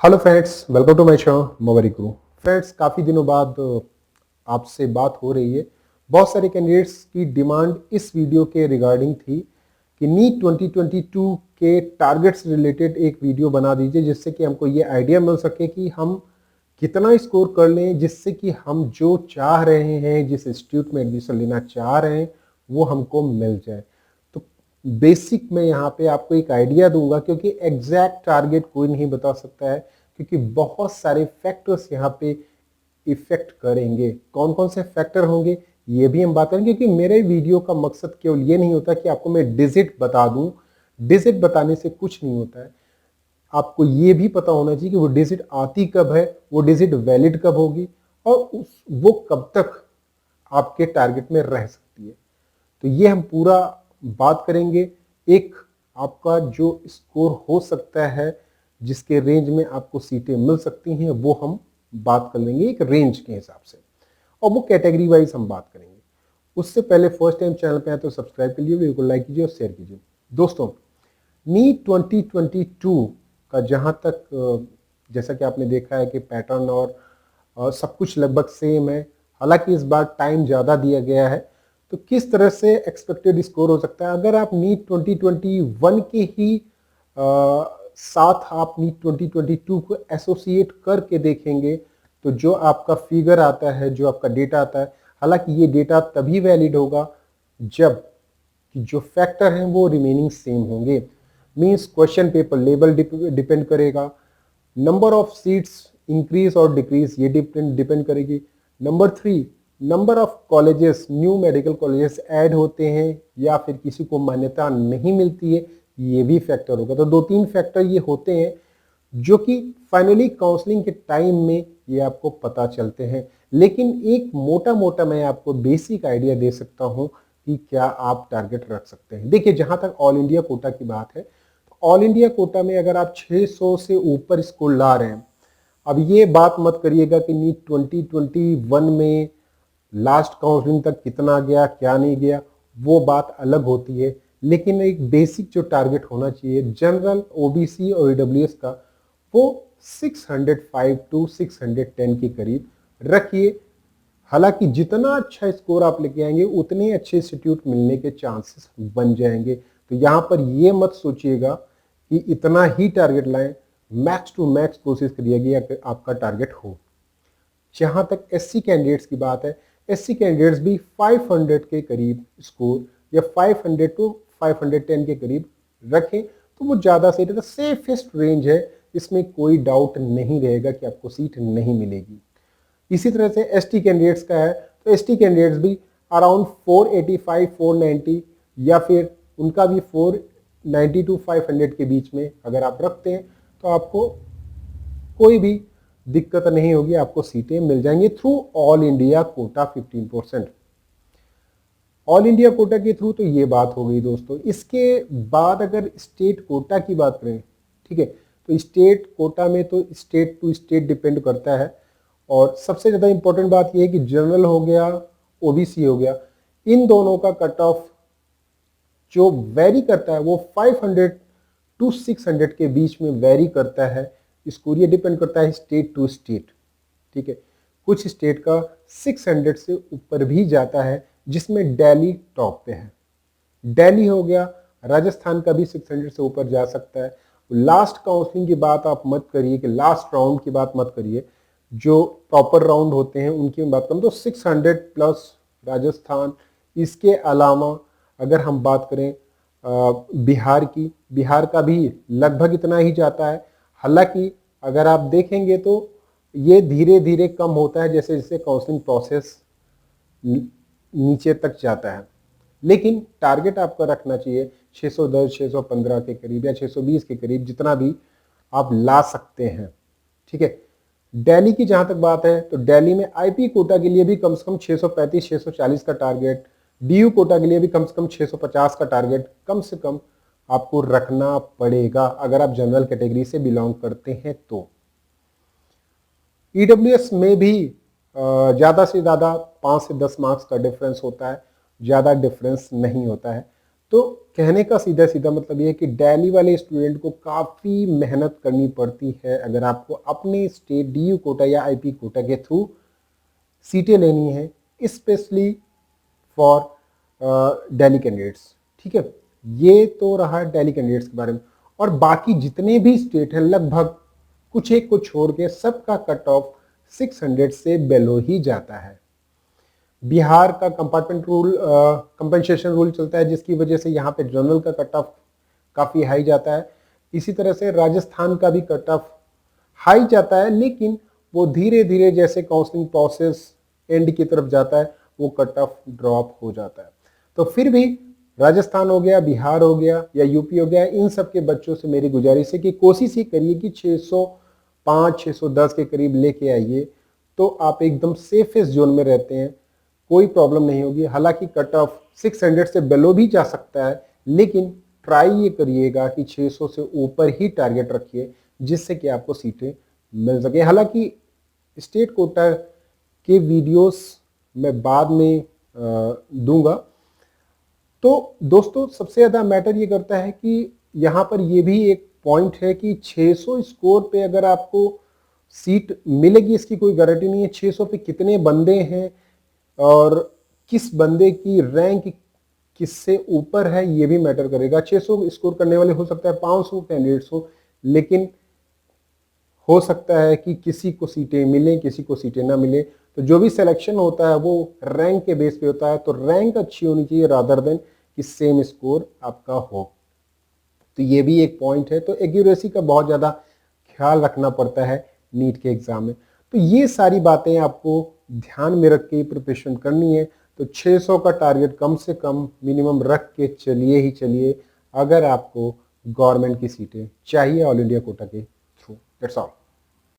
Hello friends, welcome to my show Mobari Guru. Friends, काफ़ी दिनों बाद आपसे बात हो रही है। बहुत सारे कैंडिडेट्स की डिमांड इस वीडियो के रिगार्डिंग थी कि नीट 2022 के टारगेट्स रिलेटेड एक वीडियो बना दीजिए, जिससे कि हमको ये आइडिया मिल सके कि हम कितना स्कोर कर लें, जिससे कि हम जो चाह रहे हैं, जिस इंस्टीट्यूट में एडमिशन लेना चाह रहे हैं, वो हमको मिल जाए। तो बेसिक मैं यहाँ पे आपको एक आइडिया दूंगा, क्योंकि एग्जैक्ट टारगेट कोई नहीं बता सकता है, क्योंकि बहुत सारे फैक्टर्स यहाँ पे इफेक्ट करेंगे। कौन कौन से फैक्टर होंगे ये भी हम बात करेंगे, क्योंकि मेरे वीडियो का मकसद केवल ये नहीं होता कि आपको मैं डिजिट बता दूं। डिजिट बताने से कुछ नहीं होता है, आपको ये भी पता होना चाहिए कि वो डिजिट आती कब है, वो डिजिट वैलिड कब होगी, और वो कब तक आपके टारगेट में रह सकती है। तो ये हम पूरा बात करेंगे। एक आपका जो स्कोर हो सकता है, जिसके रेंज में आपको सीटें मिल सकती हैं, वो हम बात कर लेंगे एक रेंज के हिसाब से, और वो कैटेगरी वाइज हम बात करेंगे। उससे पहले फर्स्ट टाइम चैनल पे आए तो सब्सक्राइब कीजिए, वीडियो को लाइक कीजिए और शेयर कीजिए। दोस्तों, नीट 2022 का जहां तक जैसा कि आपने देखा है कि पैटर्न और सब कुछ लगभग सेम है, हालांकि इस बार टाइम ज़्यादा दिया गया है। तो किस तरह से एक्सपेक्टेड स्कोर हो सकता है, अगर आप नीट 2021 के ही साथ आप नीट 2022 को एसोसिएट करके देखेंगे, तो जो आपका फिगर आता है, जो आपका डेटा आता है, हालांकि ये डेटा तभी वैलिड होगा जब कि जो फैक्टर हैं वो रिमेनिंग सेम होंगे। Means question paper level depend करेगा, नंबर ऑफ सीट्स इंक्रीज और डिक्रीज ये डिपेंड करेगी। Number 3, number of colleges, new medical colleges add होते हैं या फिर किसी को मान्यता नहीं मिलती है, ये भी फैक्टर होगा। तो 2-3 फैक्टर ये होते हैं जो कि फाइनली काउंसलिंग के टाइम में ये आपको पता चलते हैं। लेकिन एक मोटा मोटा मैं आपको बेसिक आइडिया दे सकता हूं कि क्या आप टारगेट रख सकते हैं। देखिए, जहां तक ऑल इंडिया कोटा की बात है, तो ऑल इंडिया कोटा में अगर आप 600 से ऊपर स्कोर ला रहे हैं, अब ये बात मत करिएगा कि नीट 2021 में लास्ट काउंसलिंग तक कितना गया क्या नहीं गया, वो बात अलग होती है। लेकिन एक बेसिक जो टारगेट होना चाहिए जनरल, ओबीसी और ईडब्ल्यूएस का, वो 605 टू 610 के करीब रखिए। हालांकि जितना अच्छा स्कोर आप लेके आएंगे, उतने अच्छे इंस्टीट्यूट मिलने के चांसेस बन जाएंगे। तो यहाँ पर ये मत सोचिएगा कि इतना ही टारगेट लाएं, मैक्स टू मैक्स कोशिश करिएगा कि आपका टारगेट हो। जहां तक एससी कैंडिडेट्स की बात है, एससी कैंडिडेट्स भी 500 के करीब स्कोर या 500 टू 510 के करीब रखें, तो वो ज़्यादा सही रहेगा। सेफेस्ट रेंज है, इसमें कोई डाउट नहीं रहेगा कि आपको सीट नहीं मिलेगी। इसी तरह से एसटी कैंडिडेट्स का है, तो एसटी कैंडिडेट्स भी अराउंड 485 490 या फिर उनका भी 490 टू 500 के बीच में अगर आप रखते हैं, तो आपको कोई भी दिक्कत नहीं होगी, आपको सीटें मिल जाएंगी through all India quota 15%। All India quota के थ्रू तो ये बात हो गई दोस्तों। इसके बाद अगर स्टेट कोटा की बात करें, ठीक है, तो स्टेट कोटा में तो स्टेट टू स्टेट डिपेंड करता है। और सबसे ज़्यादा इंपॉर्टेंट बात यह है कि जनरल हो गया, ओबीसी हो गया, इन दोनों का कट ऑफ जो वेरी करता है वो 500 टू 600 के बीच में वेरी करता है। स्कोर ये डिपेंड करता है स्टेट टू स्टेट, ठीक है। कुछ स्टेट का 600 से ऊपर भी जाता है, जिसमें दिल्ली टॉप पे है। दिल्ली हो गया, राजस्थान का भी 600 से ऊपर जा सकता है। लास्ट काउंसलिंग की बात आप मत करिए, कि लास्ट राउंड की बात मत करिए, जो प्रॉपर राउंड होते हैं उनकी बात करें तो 600 प्लस राजस्थान। इसके अलावा अगर हम बात करें बिहार की, बिहार का भी लगभग इतना ही जाता है। हालांकि अगर आप देखेंगे तो ये धीरे धीरे कम होता है जैसे जैसे काउंसलिंग प्रोसेस नीचे तक जाता है। लेकिन टारगेट आपका रखना चाहिए 610 615 के करीब या 620 के करीब, जितना भी आप ला सकते हैं, ठीक है। दिल्ली की जहां तक बात है, तो दिल्ली में आईपी कोटा के लिए भी कम से कम 635 640 का टारगेट, डीयू कोटा के लिए भी कम से कम 650 का टारगेट कम से कम आपको रखना पड़ेगा, अगर आप जनरल कैटेगरी से बिलोंग करते हैं तो। ईडब्ल्यूएस में भी ज़्यादा से ज़्यादा 5 से 10 मार्क्स का डिफरेंस होता है, ज़्यादा डिफरेंस नहीं होता है। तो कहने का सीधा सीधा मतलब ये है कि दिल्ली वाले स्टूडेंट को काफ़ी मेहनत करनी पड़ती है अगर आपको अपने स्टेट DU कोटा या IP कोटा के थ्रू सीटें लेनी है, स्पेशली फॉर दिल्ली कैंडिडेट्स। ठीक है, ये तो रहा दिल्ली कैंडिडेट्स के बारे में। और बाकी जितने भी स्टेट हैं लगभग कुछ एक को छोड़ के सबका कट ऑफ 600 से बेलो ही जाता है। बिहार का कंपार्टमेंट रूल कंपनसेशन रूल चलता है, जिसकी वजह से यहाँ पे जनरल का कट ऑफ काफ़ी हाई जाता है। इसी तरह से राजस्थान का भी कट ऑफ हाई जाता है, लेकिन वो धीरे धीरे जैसे काउंसलिंग प्रोसेस एंड की तरफ जाता है वो कट ऑफ ड्रॉप हो जाता है। तो फिर भी राजस्थान हो गया, बिहार हो गया या यूपी हो गया, इन सब के बच्चों से मेरी गुजारिश है कि कोशिश ही करिए कि 605 610 के करीब लेके आइए, तो आप एकदम सेफेस्ट जोन में रहते हैं, कोई प्रॉब्लम नहीं होगी। हालांकि कट ऑफ 600 से बेलो भी जा सकता है, लेकिन ट्राई ये करिएगा कि 600 से ऊपर ही टारगेट रखिए, जिससे कि आपको सीटें मिल सके। हालांकि स्टेट कोटा के वीडियोस मैं बाद में दूंगा। तो दोस्तों सबसे ज़्यादा मैटर ये करता है कि यहाँ पर ये भी एक पॉइंट है कि 600 स्कोर पे अगर आपको सीट मिलेगी इसकी कोई गारंटी नहीं है। 600 पे कितने बंदे हैं और किस बंदे की रैंक किससे ऊपर है ये भी मैटर करेगा। 600 स्कोर करने वाले हो सकता है 500 कैंडिडेट्स हो, लेकिन हो सकता है कि किसी को सीटें मिलें किसी को सीटें ना मिले। तो जो भी सिलेक्शन होता है वो रैंक के बेस पे होता है, तो रैंक अच्छी होनी चाहिए रादर देन कि सेम स्कोर आपका हो। तो ये भी एक पॉइंट है। तो एक्यूरेसी का बहुत ज़्यादा ख्याल रखना पड़ता है नीट के एग्ज़ाम में। तो ये सारी बातें आपको ध्यान में रख के प्रिपरेशन करनी है। तो 600 का टारगेट कम से कम मिनिमम रख के चलिए ही चलिए, अगर आपको गवर्नमेंट की सीटें चाहिए ऑल इंडिया कोटा के थ्रू। That's all.